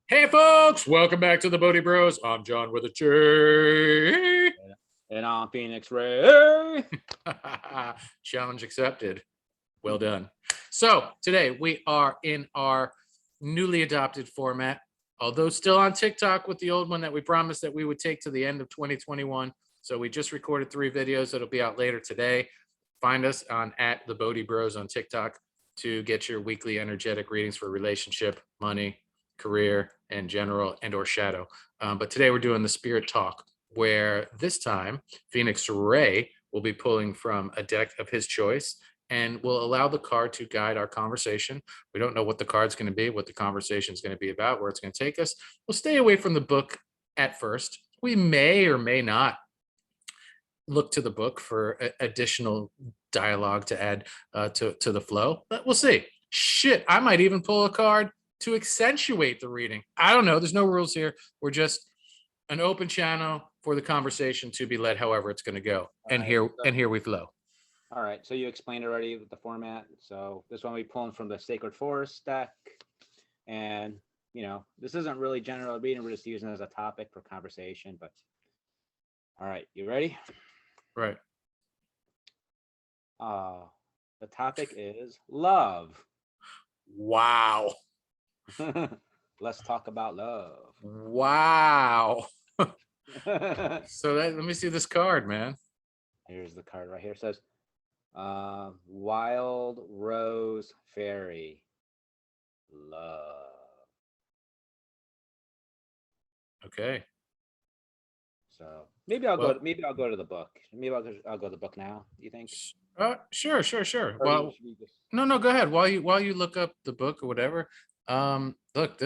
Hey, folks, welcome back to the Bodhi Bros. I'm John with a J. And I'm Phoenix Ray. Challenge accepted. Well done. So, today we are in our newly adopted format, although still on TikTok with the old one that we promised that we would take to the end of 2021. So, we just recorded 3 videos that'll be out later today. Find us on at the Bodhi Bros on TikTok to get your weekly energetic readings for relationship, money, career, and general and or shadow. But today we're doing the spirit talk, where this time Phoenix Ray will be pulling from a deck of his choice and will allow the card to guide our conversation. We don't know what the card's going to be, what the conversation is going to be about, where it's going to take us. We'll stay away from the book at first. We may or may not look to the book for additional dialogue to add to the flow, but we'll see. Shit, I might even pull a card to accentuate the reading. I don't know. There's no rules here. We're just an open channel for the conversation to be led however it's going to go. And here we flow. All right, so you explained already with the format. So this one we pulling from the Sacred Forest deck, and this isn't really general reading. We're just using it as a topic for conversation. But all right, you ready? Right. The topic is love. Wow. Let's talk about love. Wow. So let me see this card, man. Here's the card right here. It says, Wild Rose Fairy, love. Okay. So maybe I'll go. Maybe I'll go to the book. Maybe I'll go to the book now. Do you think? Sure. Well, no. Go ahead. While you look up the book or whatever. Look,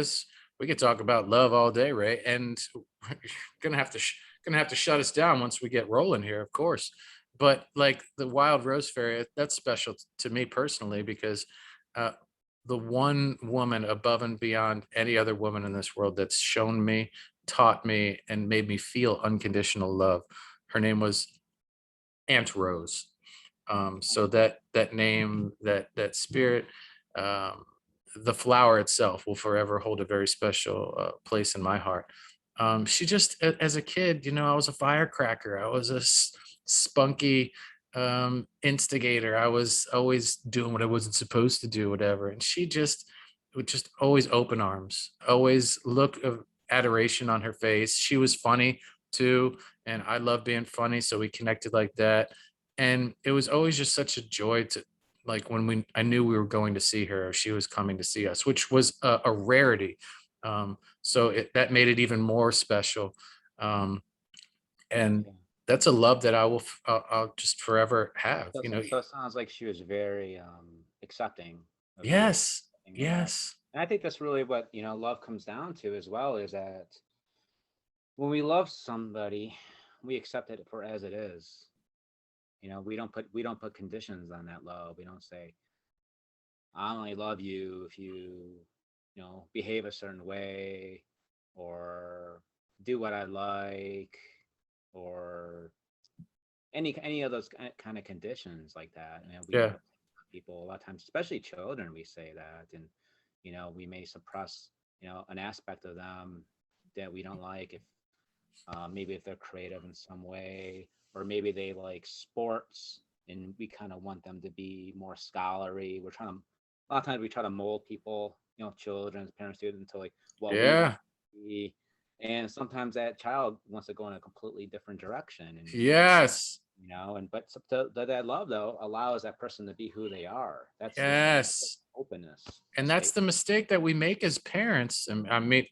we could talk about love all day, Ray, and you're gonna have to shut us down once we get rolling here, of course. But like the Wild Rose Fairy, that's special to me personally because the one woman above and beyond any other woman in this world that's shown me, taught me, and made me feel unconditional love. Her name was Aunt Rose. So that name, that spirit, the flower itself will forever hold a very special place in my heart. She just, as a kid, I was a firecracker. I was a spunky instigator. I was always doing what I wasn't supposed to do, whatever. And she would just always open arms, always look of adoration on her face. She was funny too, and I love being funny, so we connected like that. And it was always just such a joy to, like, when I knew we were going to see her, or she was coming to see us, which was a rarity. So that made it even more special. And that's a love that I'll just forever have. So it sounds like she was very accepting. Yes. And I think that's really what love comes down to as well, is that when we love somebody, we accept it for as it is. We don't put conditions on that love. We don't say, I only love you if you behave a certain way, or do what I like, or any of those kind of conditions like that. People a lot of times, especially children, we say that, and we may suppress an aspect of them that we don't like, if maybe if they're creative in some way, or maybe they like sports and we kind of want them to be more scholarly. A lot of times we try to mold people, children, parents do it into like what we and sometimes that child wants to go in a completely different direction. And that love though allows that person to be who they are. That's openness. And that's the mistake that we make as parents. And I mean,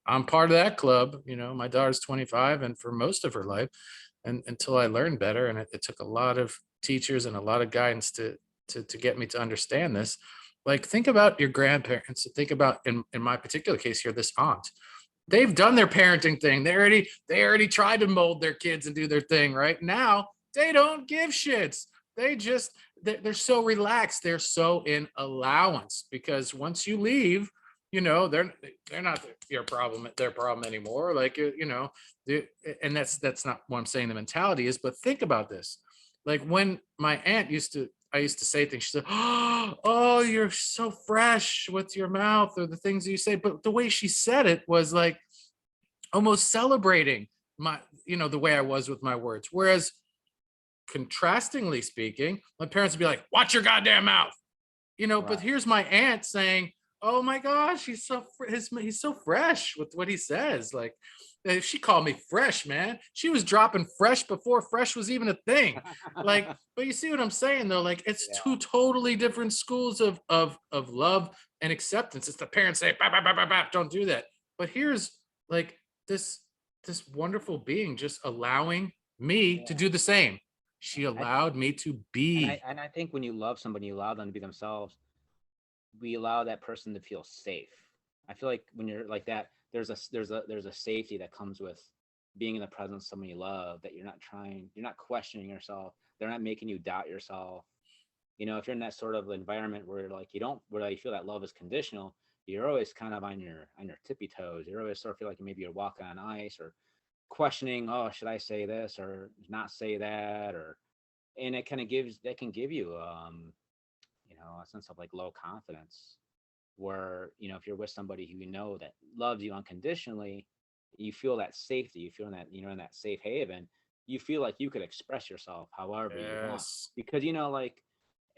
I'm part of that club. My daughter's 25, and for most of her life, and until I learned better, and it took a lot of teachers and a lot of guidance to get me to understand this. Like, think about your grandparents. Think about, in my particular case here, this aunt. They've done their parenting thing. They already tried to mold their kids and do their thing. Right now, they don't give shits. They're so relaxed. They're so in allowance, because once you leave, they're not your problem, their problem anymore. Like, and that's not what I'm saying the mentality is, but think about this. Like, when my aunt used to I used to say things. She said, "Oh, you're so fresh with your mouth or the things you say." But the way she said it was like almost celebrating my, the way I was with my words. Whereas contrastingly speaking, my parents would be like, "Watch your goddamn mouth." But Right. here's my aunt saying, "Oh my gosh, he's so fresh with what he says." Like, she called me fresh, man. She was dropping fresh before fresh was even a thing. Like, but you see what I'm saying though? Like, it's Yeah. two totally different schools of love and acceptance. It's the parents say, "Bah, bah, bah, bah, bah, don't do that." But here's like this this wonderful being just allowing me to Yeah. do the same. She I, allowed me to and I be. and I think when you love somebody, you allow them to be themselves. We allow that person to feel safe. I feel like when you're like that, there's a safety that comes with being in the presence of someone you love, that you're not questioning yourself. They're not making you doubt yourself. If you're in that sort of environment where like you don't where you feel that love is conditional, you're always kind of on your tippy toes. You're always sort of feel like maybe you're walking on ice, or questioning, oh, should I say this or not say that, or and it kind of gives that can give you a sense of like low confidence, where if you're with somebody who that loves you unconditionally, you feel that safety, you feel that in that safe haven, you feel like you could express yourself however you want, Yes. because like,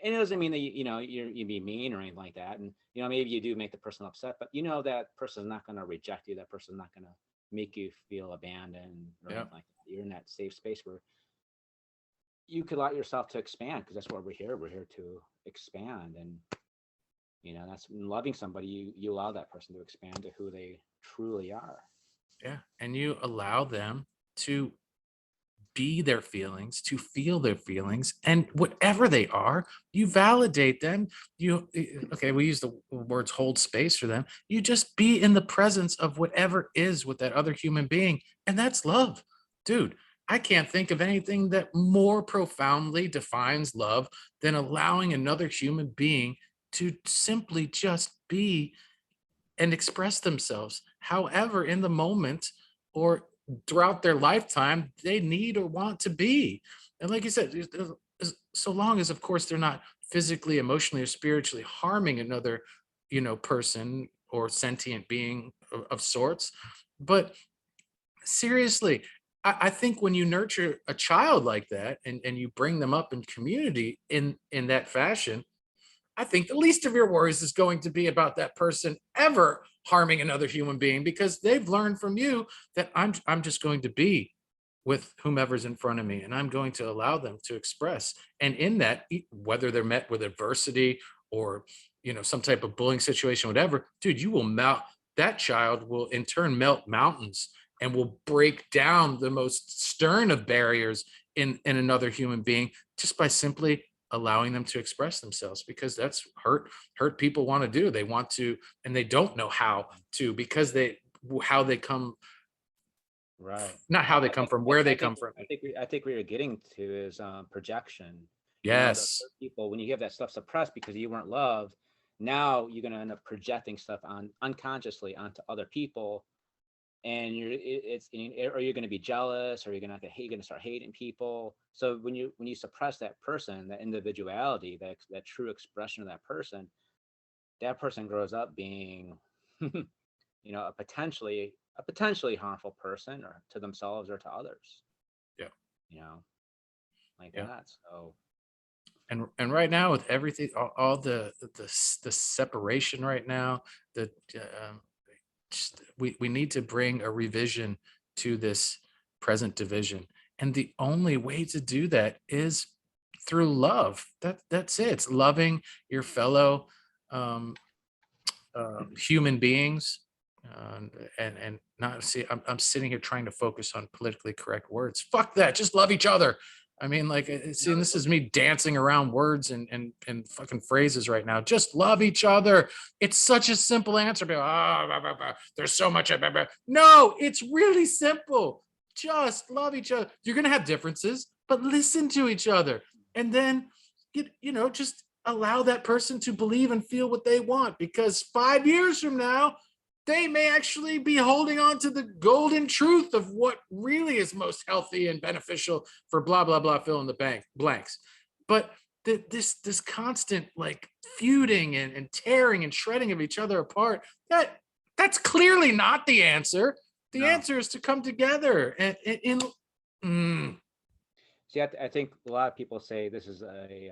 and it doesn't mean that you be mean or anything like that, and maybe you do make the person upset, but that person's not going to reject you, that person's not going to make you feel abandoned or Yeah. anything like that. You're in that safe space where you could allow yourself to expand, because that's what we're here to expand. And that's loving somebody, you allow that person to expand to who they truly are. Yeah. And you allow them to be their feelings, to feel their feelings, and whatever they are, you validate them. Okay, we use the words hold space for them. You just be in the presence of whatever is with that other human being. And that's love. Dude, I can't think of anything that more profoundly defines love than allowing another human being to simply just be and express themselves however in the moment or throughout their lifetime they need or want to be. And like you said, so long as of course they're not physically, emotionally, or spiritually harming another person or sentient being of sorts. But seriously, I think when you nurture a child like that, and you bring them up in community in that fashion, I think the least of your worries is going to be about that person ever harming another human being, because they've learned from you that I'm just going to be with whomever's in front of me, and I'm going to allow them to express. And in that, whether they're met with adversity or some type of bullying situation, whatever, dude, you will melt. That child will in turn melt mountains and will break down the most stern of barriers in another human being, just by simply allowing them to express themselves, because that's hurt people want to do. They want to, and they don't know how to, because how they come, Right. not how they come from, I, where I they think come from. I think where you're getting to is projection. The Yes. people, when you have that stuff suppressed because you weren't loved, now you're going to end up projecting stuff on unconsciously onto other people, and or you're going to be jealous, or you're going to start hating people. So when you suppress that person, that individuality, that true expression of that person grows up being a potentially harmful person, or to themselves or to others, Yeah. you know like Yeah. that. So And right now with everything, all the separation right now, the um, we need to bring a revision to this present division, and the only way to do that is through love. That's it. It's loving your fellow um, human beings, and not see. I'm sitting here trying to focus on politically correct words. Fuck that. Just love each other. I mean, like, see, and this is me dancing around words and fucking phrases right now. Just love each other. It's such a simple answer. But blah, blah, blah. There's so much. Blah, blah. No, it's really simple. Just love each other. You're gonna have differences, but listen to each other, and then just allow that person to believe and feel what they want, because 5 years from now they may actually be holding on to the golden truth of what really is most healthy and beneficial for blah blah blah, fill in the blanks. But this constant like feuding and tearing and shredding of each other apart, that's clearly not the answer. The No. answer is to come together and See, I think a lot of people say this is a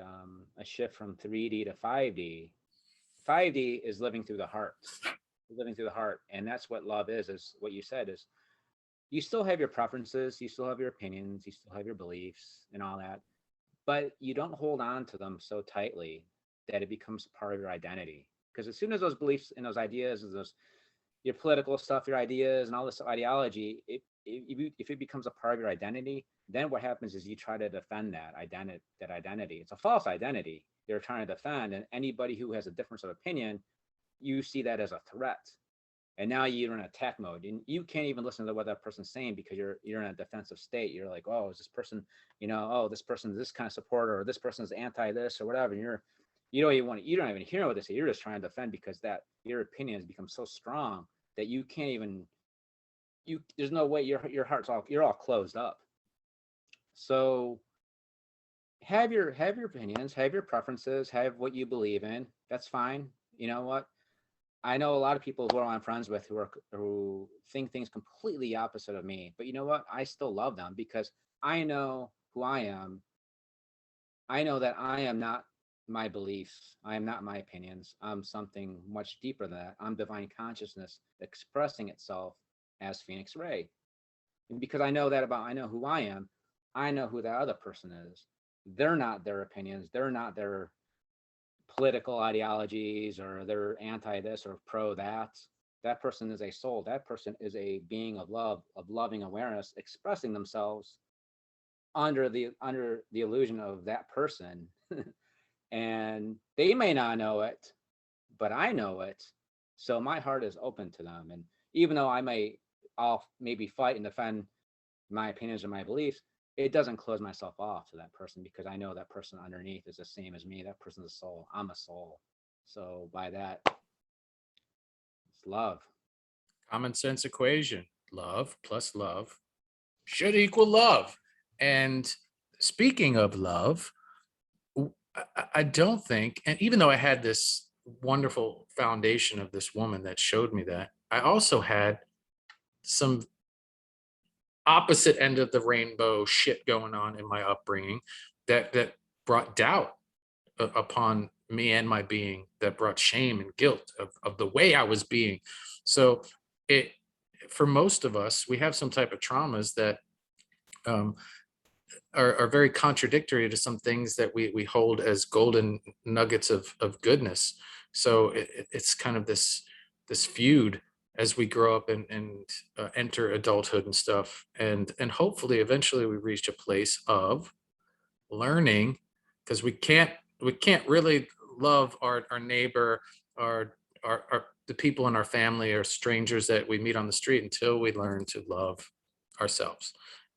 shift from 3D to 5D. 5D is living through the heart, living through the heart, and that's what love is what you said is you still have your preferences, you still have your opinions, you still have your beliefs and all that, but you don't hold on to them so tightly that it becomes part of your identity. Because as soon as those beliefs and those ideas and those your political stuff, your ideas and all this ideology, if it becomes a part of your identity, then what happens is you try to defend that identity. It's a false identity you're trying to defend, and anybody who has a difference of opinion, you see that as a threat. And now you're in attack mode, and you can't even listen to what that person's saying because you're in a defensive state. You're like, oh, is this person, oh, this person's this kind of supporter, or this person's anti this or whatever. And you don't even hear what they say. You're just trying to defend because that your opinion has become so strong that you can't even there's no way your heart's you're all closed up. So have your opinions, have your preferences, have what you believe in. That's fine. You know what? I know a lot of people who I'm friends with who think things completely opposite of me, but you know what? I still love them because I know who I am. I know that I am not my beliefs. I am not my opinions. I'm something much deeper than that. I'm divine consciousness expressing itself as Phoenix Ray. And because I know who I am, I know who that other person is. They're not their opinions. They're not their political ideologies or they're anti this or pro that. That person is a soul. That person is a being of love, of loving awareness, expressing themselves under the illusion of that person. And they may not know it, but I know it. So my heart is open to them. And even though I'll maybe fight and defend my opinions or my beliefs, it doesn't close myself off to that person because I know that person underneath is the same as me. That person's a soul. I'm a soul. So by that, it's love. common sense equation. Love plus love should equal love. And speaking of love, I don't think, and even though I had this wonderful foundation of this woman that showed me that, I also had some opposite end of the rainbow shit going on in my upbringing that brought doubt upon me and my being, that brought shame and guilt of the way I was being. So it, for most of us, we have some type of traumas that um, are very contradictory to some things that we hold as golden nuggets of goodness. So it's kind of this feud as we grow up and enter adulthood and stuff, and hopefully eventually we reach a place of learning, because we can't really love our neighbor, our, the people in our family or strangers that we meet on the street until we learn to love ourselves.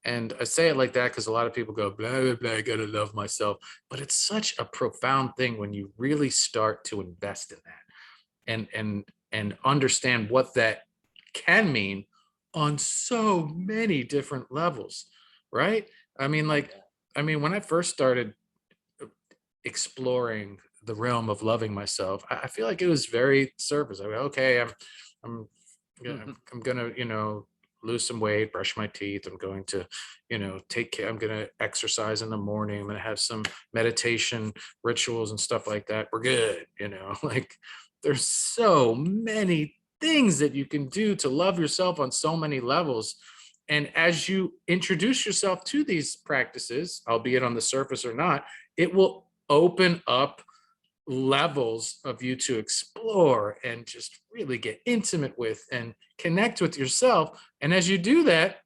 And I say it like that because a lot of people go, blah, blah, blah, I gotta love myself. But it's such a profound thing when you really start to invest in that and understand what that can mean on so many different levels, right? I mean, when I first started exploring the realm of loving myself, I feel like it was very surface. I mean, okay, I'm I'm gonna, lose some weight, brush my teeth. I'm going to, take care. I'm gonna exercise in the morning. I'm gonna have some meditation rituals and stuff like that. We're good, like there's so many things that you can do to love yourself on so many levels. And as you introduce yourself to these practices, albeit on the surface or not, it will open up levels of you to explore and just really get intimate with and connect with yourself. And as you do that,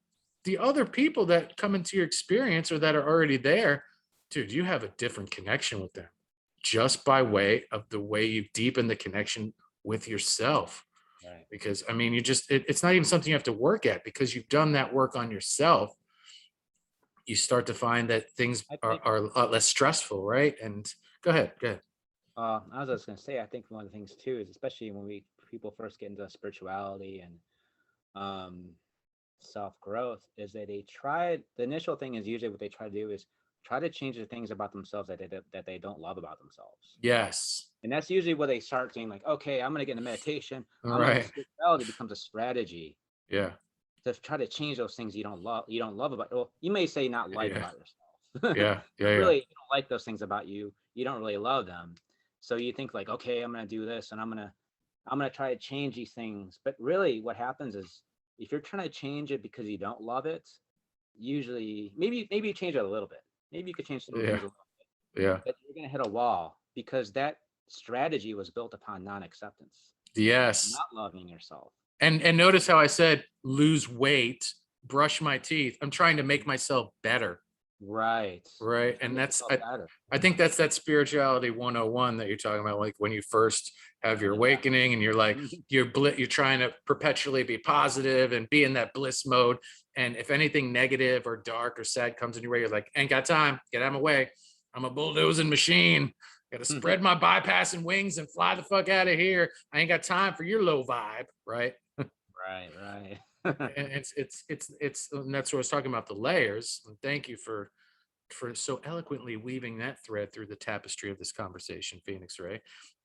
the other people that come into your experience or that are already there, dude, you have a different connection with them just by way of the way you deepen the connection with yourself. Right. Because I mean, it's not even something you have to work at, because you've done that work on yourself. You start to find that things are a lot less stressful, right? And go ahead. I was just gonna say, I think one of the things too is, especially when people first get into spirituality and self growth, is that the initial thing is usually what they try to do is try to change the things about themselves that they don't love about themselves. Yes. And that's usually where they start saying like, okay, I'm going to get into meditation. All I'm going to right. spirituality becomes a strategy Yeah. to try to change those things you don't love. You don't love about. Well, you may say not like Yeah. about yourself, Yeah. but Yeah. Yeah. really you don't like those things about you. You don't really love them. So you think like, okay, I'm going to do this, and I'm going to try to change these things. But really, what happens is if you're trying to change it because you don't love it, usually maybe you change it a little bit. Maybe you could change some Yeah. things a little, Yeah. but you're going to hit a wall because that strategy was built upon non-acceptance, Yes. not loving yourself. And notice how I said lose weight, brush my teeth. I'm trying to make myself better. Right. Right. Trying to And make that's yourself better. I think that's that spirituality 101 that you're talking about, like when you first have your Yeah. awakening and you're like, you're trying to perpetually be positive and be in that bliss mode. And if anything negative or dark or sad comes in your way, you're like, ain't got time, get out of my way. I'm a bulldozing machine. Got to spread my bypassing wings and fly the fuck out of here. I ain't got time for your low vibe, right? Right. And it's and that's what I was talking about, the layers. And thank you for so eloquently weaving that thread through the tapestry of this conversation, Phoenix Ray.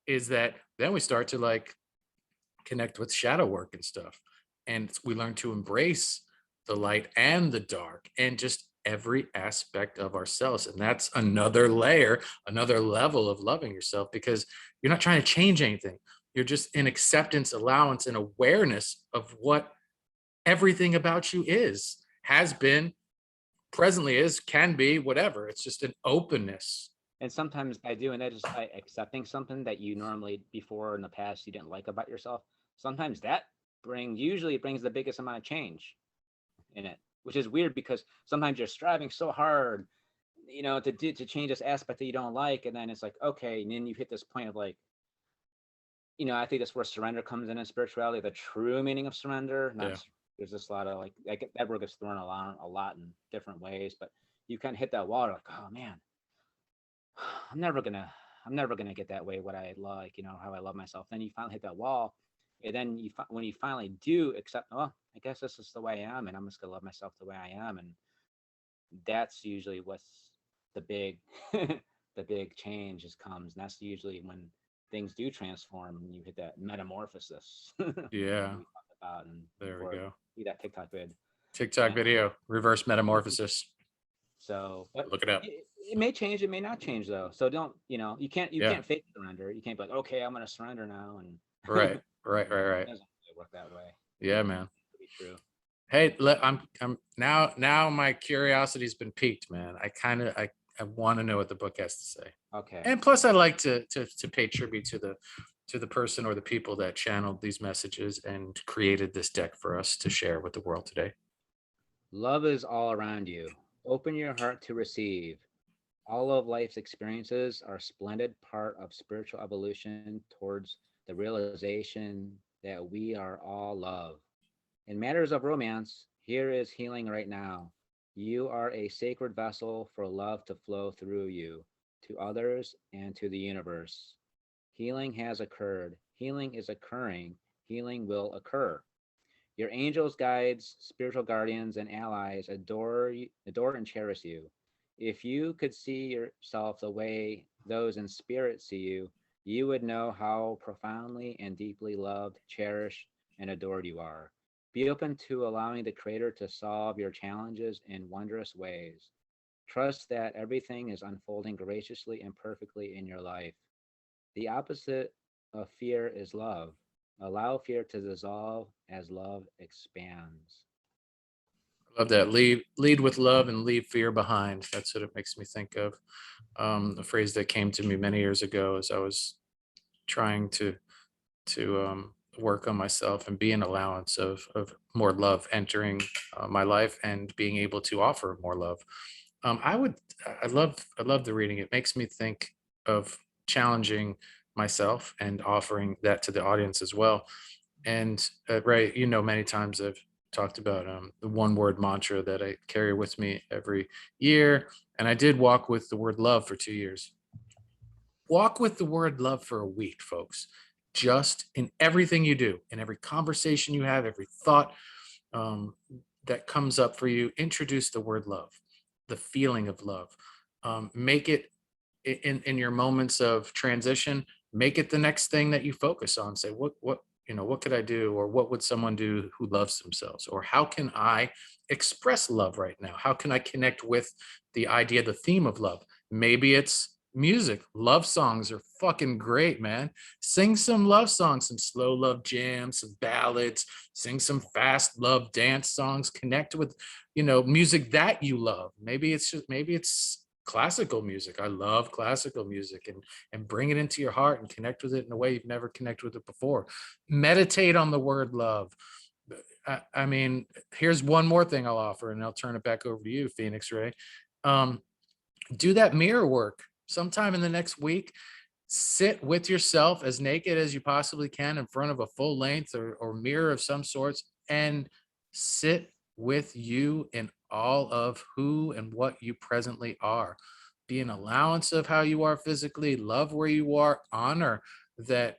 Is that then we start to like connect with shadow work and stuff, and we learn to embrace the light and the dark and just every aspect of ourselves. And that's another layer, another level of loving yourself, because you're not trying to change anything. You're just in acceptance, allowance, and awareness of what everything about you is, has been, presently is, can be, whatever. It's just an openness. And sometimes by doing that, just by accepting something that you normally before in the past you didn't like about yourself, sometimes that usually it brings the biggest amount of change in it, which is weird because sometimes you're striving so hard, to change this aspect that you don't like, and then it's like, okay, and then you hit this point of like, I think that's where surrender comes in spirituality, the true meaning of surrender. Not Yeah. There's just a lot of like that word gets thrown around a lot in different ways, but you kind of hit that wall like, oh man, I'm never gonna get that way. What I like, how I love myself. Then you finally hit that wall, and then when you finally do accept, oh, I guess this is the way I am, and I'm just gonna love myself the way I am, and that's usually what's the big the big change comes, and that's usually when things do transform and you hit that metamorphosis. Yeah. We talked about, and There we or go. see that TikTok vid. TikTok video, reverse metamorphosis. So, but Look it up. it may change, it may not change though. So don't, you Yeah. can't fake surrender. You can't be like, okay, I'm gonna surrender now, and Right. it doesn't really work that way. Yeah, man. To be true. Hey, I'm now my curiosity's been piqued, man. I want to know what the book has to say. Okay. And plus I like to pay tribute to the person or the people that channeled these messages and created this deck for us to share with the world today. Love is all around you. Open your heart to receive. All of life's experiences are a splendid part of spiritual evolution towards the realization that we are all love. In matters of romance, here is healing right now. You are a sacred vessel for love to flow through you, to others, and to the universe. Healing has occurred. Healing is occurring. Healing will occur. Your angels, guides, spiritual guardians, and allies adore and cherish you. If you could see yourself the way those in spirit see you, you would know how profoundly and deeply loved, cherished, and adored you are. Be open to allowing the Creator to solve your challenges in wondrous ways. Trust that everything is unfolding graciously and perfectly in your life. The opposite of fear is love. Allow fear to dissolve as love expands. I love that. Lead with love and leave fear behind. That's what it makes me think of. A phrase that came to me many years ago as I was trying to work on myself and be an allowance of more love entering my life and being able to offer more love. I love the reading. It makes me think of challenging myself and offering that to the audience as well. And right, many times I've talked about the one word mantra that I carry with me every year. And I did walk with the word love for 2 years. Walk with the word love for a week, folks. Just in everything you do, in every conversation you have, every thought um, that comes up for you, introduce the word love, the feeling of love. Make it in your moments of transition, make it the next thing that you focus on. Say, what what could I do, or what would someone do who loves themselves, or how can I express love right now? How can I connect with the idea, the theme of love? Maybe it's music. Love songs are fucking great, man. Sing some love songs, some slow love jams, some ballads, sing some fast love dance songs, connect with music that you love. Maybe it's classical music. I love classical music, and bring it into your heart and connect with it in a way you've never connected with it before. Meditate on the word love. I mean, here's one more thing I'll offer, and I'll turn it back over to you, Phoenix Ray. Um, do that mirror work sometime in the next week. Sit with yourself as naked as you possibly can in front of a full length or mirror of some sorts, and sit with you in all of who and what you presently are. Be an allowance of how you are physically, love where you are, honor that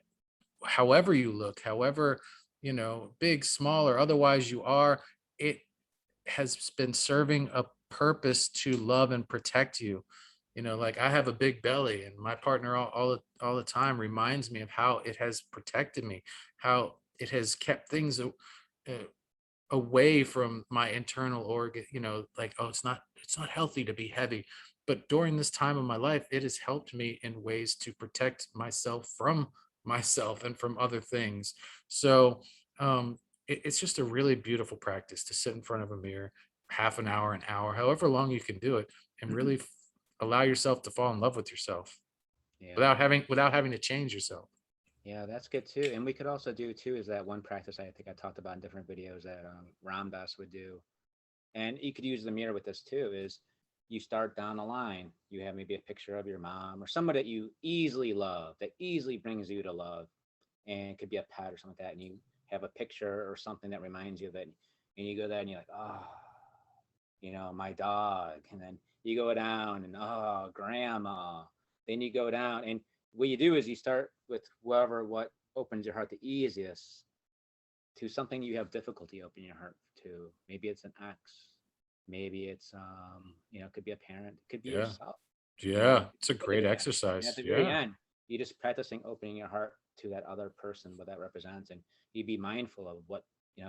however you look, however, big, small, or otherwise you are, it has been serving a purpose to love and protect you. Like I have a big belly, and my partner all the time reminds me of how it has protected me, how it has kept things away from my internal organ, like, oh, it's not healthy to be heavy. But during this time of my life, it has helped me in ways to protect myself from myself and from other things. So it's just a really beautiful practice to sit in front of a mirror half an hour, however long you can do it, and really allow yourself to fall in love with yourself Yeah. without having to change yourself. Yeah, that's good too. And we could also do too is that one practice I think I talked about in different videos that Ram Dass would do. And you could use the mirror with this too, is you start down the line. You have maybe a picture of your mom or somebody that you easily love, that easily brings you to love. And it could be a pet or something like that. And you have a picture or something that reminds you of it. And you go there and you're like, oh, my dog. And then you go down and, oh, grandma. Then you go down. And what you do is you start with what opens your heart the easiest to something you have difficulty opening your heart to. Maybe it's an ex. Maybe it's, it could be a parent. It could be Yeah. yourself. Yeah. You It's a look at great it that. And at exercise. the very Yeah. end, you just practicing opening your heart to that other person, what that represents, and you be mindful of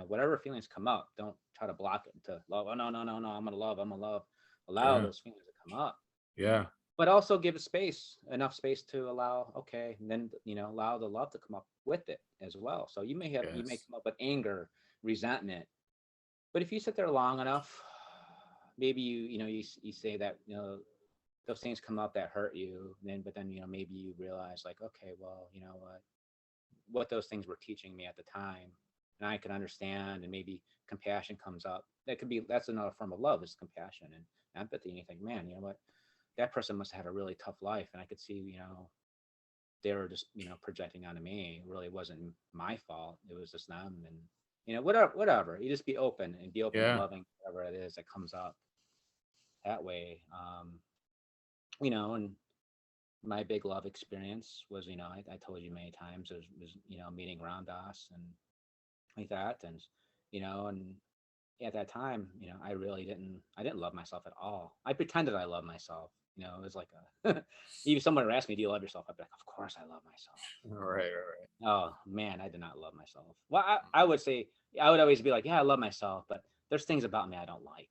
whatever feelings come up. Don't try to block it into love. Oh, no, no, no, no. I'm gonna love. I'm gonna love. Allow Yeah. those feelings to come up, Yeah. but also give it space, enough space to allow. Okay, and then allow the love to come up with it as well. So you may Yes. come up with anger, resentment, but if you sit there long enough, maybe you say that those things come up that hurt you, but then maybe you realize like, okay, well, what those things were teaching me at the time, and I can understand, and maybe compassion comes up. That's another form of love, is compassion and empathy. And you think, man, you know what, that person must have had a really tough life, and I could see they were just projecting onto me. It really wasn't my fault. It was just them. And whatever. You just be open and be open to Yeah. loving whatever it is that comes up that way. And my big love experience was, I told you many times, was meeting Ram Dass and like that. And at that time, I didn't love myself at all. I pretended I loved myself. It was like even someone would ask me, do you love yourself? I'd be like, of course I love myself. All right. All Oh man, I did not love myself. Well, I would say, I would always be like, yeah, I love myself, but there's things about me I don't like.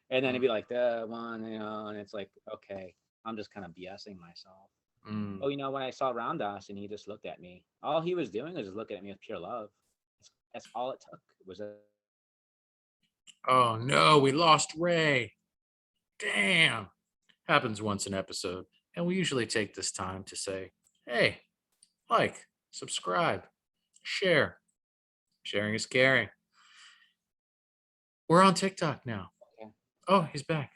And then it'd right. be like the one, and it's like, okay, I'm just kind of BSing myself. Mm. Oh, when I saw Ramdas and he just looked at me, all he was doing was just looking at me with pure love. That's all it took. Was a Oh no, we lost Ray. Damn. Happens once an episode. And we usually take this time to say, hey, like, subscribe, share. Sharing is caring. We're on TikTok now. Okay. Oh, he's back.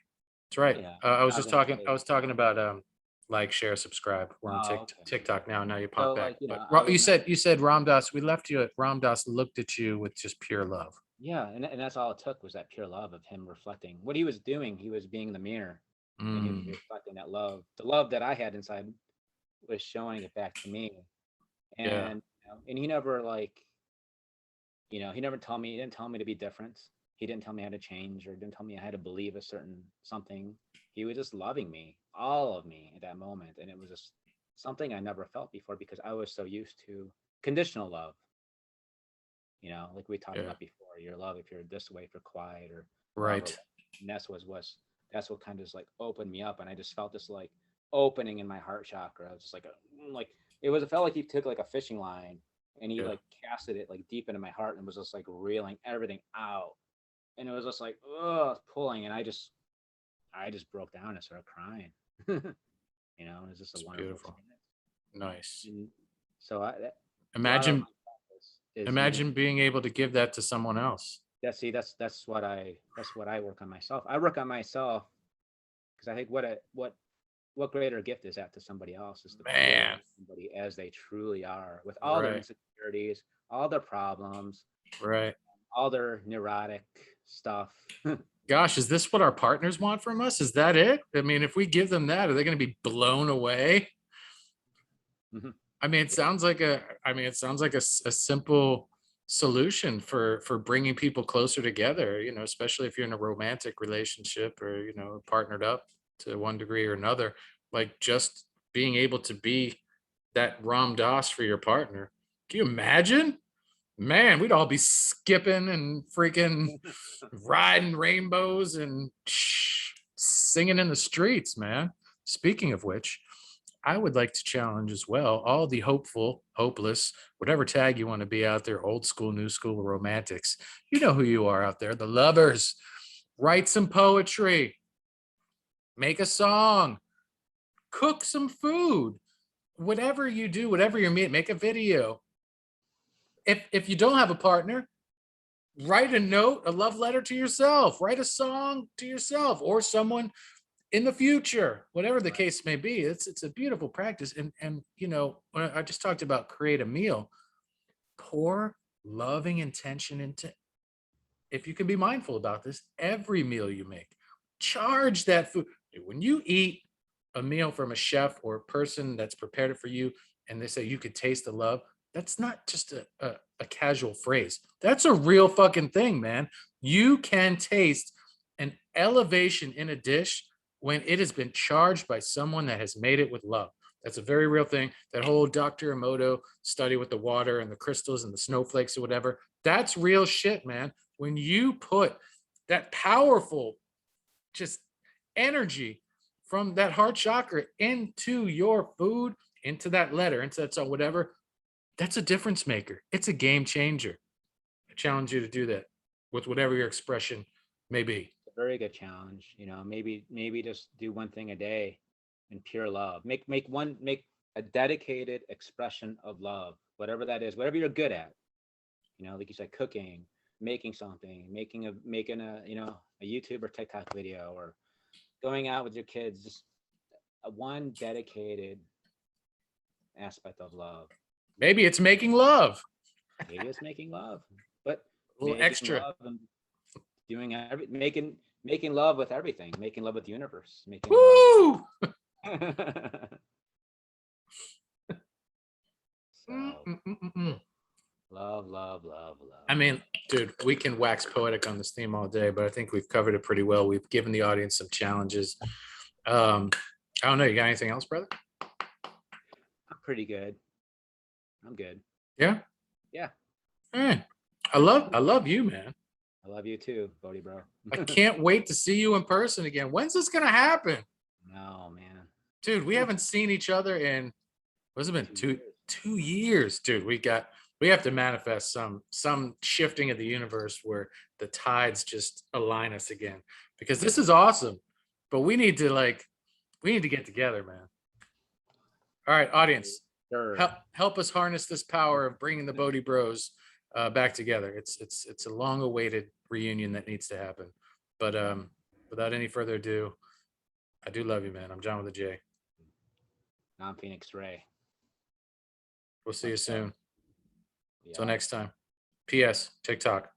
That's right. Yeah, I was I was just gonna talking. I say. was talking about like, share, subscribe. We're on Oh, okay. TikTok now. Now you So pop back. like, But I You was gonna. said Ramdas. We left you at Ramdas looked at you with just pure love. Yeah, and that's all it took, was that pure love of him reflecting what he was doing. He was being the mirror, and he was Mm, reflecting that love. The love that I had inside was showing it back to me. yeah. And he never, like, he never told me, he didn't tell me to be different. He didn't tell me how to change or didn't tell me I had to believe a certain something. He was just loving me, all of me at that moment. And it was just something I never felt before because I was so used to conditional love. Like we talked Yeah. about before, your love if you're this way, if you're quiet or whatever. Right. And that's what kind of just like opened me up. And I just felt this like opening in my heart chakra. It was just like it felt like he took like a fishing line and he Yeah. like casted it like deep into my heart and was just like reeling everything out. And it was just like, pulling. And I just broke down and started crying. It was just a It's wonderful beautiful. experience. Nice. And so a lot of Imagine, my practice is even imagine being able to give that to someone else. that's what I work on myself. I work on myself because I think what greater gift is that to somebody else is to feel Man. somebody as they truly are with all their Right. insecurities, all their problems, Right. all their neurotic stuff. Gosh, is this what our partners want from us? Is that it? I mean, if we give them that, are they going to be blown away? Mhm. I mean, it sounds like a simple solution for bringing people closer together, especially if you're in a romantic relationship or, partnered up to one degree or another, like just being able to be that Ram Dass for your partner. Can you imagine? Man, we'd all be skipping and freaking riding rainbows and singing in the streets, man. Speaking of which, I would like to challenge as well all the hopeful, hopeless, whatever tag you want to be out there, old school, new school, romantics. You know who you are out there, the lovers. Write some poetry, make a song, cook some food, whatever you do, whatever you meet, make a video. If you don't have a partner, write a note, a love letter to yourself, write a song to yourself or someone in the future, whatever the case may be. It's a beautiful practice. And when I just talked about create a meal, pour loving intention into, if you can be mindful about this, every meal you make. Charge that food. When you eat a meal from a chef or a person that's prepared it for you, and they say you could taste the love, that's not just a casual phrase. That's a real fucking thing, man. You can taste an elevation in a dish when it has been charged by someone that has made it with love. That's a very real thing. That whole Dr. Emoto study with the water and the crystals and the snowflakes or whatever, that's real shit, man. When you put that powerful just energy from that heart chakra into your food, into that letter, into that song, whatever, that's a difference maker. It's a game changer. I challenge you to do that with whatever your expression may be. It's a very good challenge. Maybe just do one thing a day in pure love. Make a dedicated expression of love, whatever that is, whatever you're good at. Like you said, cooking, making something, making a YouTube or TikTok video, or going out with your kids. Just one dedicated aspect of love. Maybe it's making love. Maybe it's making love, but A little making extra. love and making love with everything, making love with the universe, making Woo! love. So love, love, love, love. I mean, dude, we can wax poetic on this theme all day, but I think we've covered it pretty well. We've given the audience some challenges. I don't know. You got anything else, brother? I'm pretty good. I'm good. Yeah. Yeah. Man, I love you, man. I love you too, Bodhi, bro. I can't wait to see you in person again. When's this gonna happen? No, man. Dude, we haven't seen each other in, what's it been? 2 years, dude. We have to manifest some shifting of the universe where the tides just align us again, because this is awesome, but we need to get together, man. All right, audience, Sure. help us harness this power of bringing the Bodhi Bros back together. It's a long awaited reunion that needs to happen. But without any further ado, I do love you, man. I'm John with a J. I'm Phoenix Ray. We'll see you soon. Yeah. Till next time. P.S. TikTok.